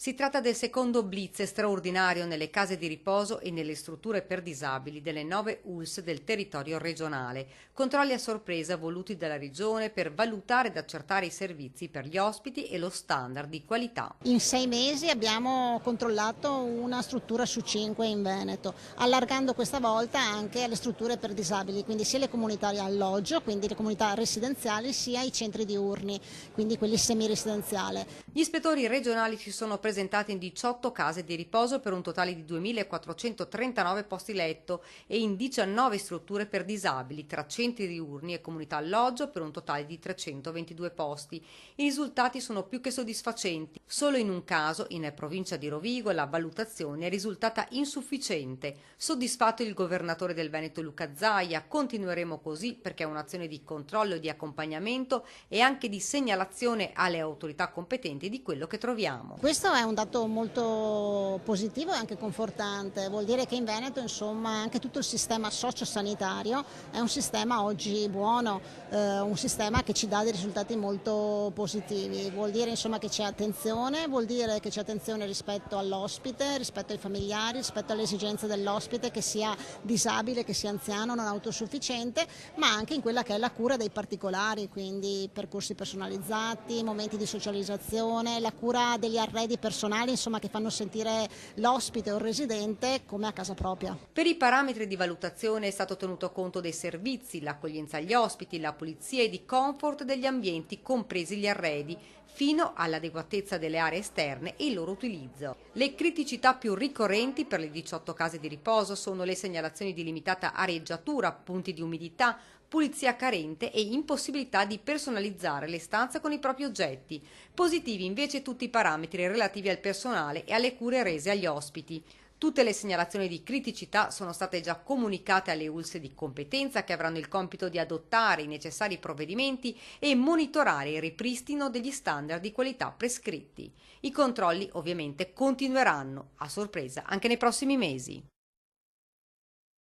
Si tratta del secondo blitz straordinario nelle case di riposo e nelle strutture per disabili delle 9 ULSS del territorio regionale, controlli a sorpresa voluti dalla Regione per valutare ed accertare i servizi per gli ospiti e lo standard di qualità. In 6 mesi abbiamo controllato una struttura su 5 in Veneto, allargando questa volta anche alle strutture per disabili, quindi sia le comunità di alloggio, quindi le comunità residenziali, sia i centri diurni, quindi quelli semiresidenziali. Gli ispettori regionali si sono presentati in 18 case di riposo per un totale di 2.439 posti letto e in 19 strutture per disabili, tra centri diurni e comunità alloggio per un totale di 322 posti. I risultati sono più che soddisfacenti. Solo in un caso, in provincia di Rovigo, la valutazione è risultata insufficiente. Soddisfatto il governatore del Veneto Luca Zaia, continueremo così perché è un'azione di controllo e di accompagnamento e anche di segnalazione alle autorità competenti di quello che troviamo. Questo è un dato molto positivo e anche confortante, vuol dire che in Veneto insomma anche tutto il sistema sociosanitario è un sistema oggi buono, un sistema che ci dà dei risultati molto positivi, vuol dire insomma che c'è attenzione, vuol dire che c'è attenzione rispetto all'ospite, rispetto ai familiari, rispetto alle esigenze dell'ospite, che sia disabile, che sia anziano, non autosufficiente, ma anche in quella che è la cura dei particolari, quindi percorsi personalizzati, momenti di socializzazione, la cura degli arredi personali, insomma, che fanno sentire l'ospite o il residente come a casa propria. Per i parametri di valutazione è stato tenuto conto dei servizi, l'accoglienza agli ospiti, la pulizia e di comfort degli ambienti, compresi gli arredi, fino all'adeguatezza delle aree esterne e il loro utilizzo. Le criticità più ricorrenti per le 18 case di riposo sono le segnalazioni di limitata areggiatura, punti di umidità, pulizia carente e impossibilità di personalizzare le stanze con i propri oggetti. Positivi invece tutti i parametri relativi al personale e alle cure rese agli ospiti. Tutte le segnalazioni di criticità sono state già comunicate alle ULSS di competenza, che avranno il compito di adottare i necessari provvedimenti e monitorare il ripristino degli standard di qualità prescritti. I controlli ovviamente continueranno a sorpresa anche nei prossimi mesi.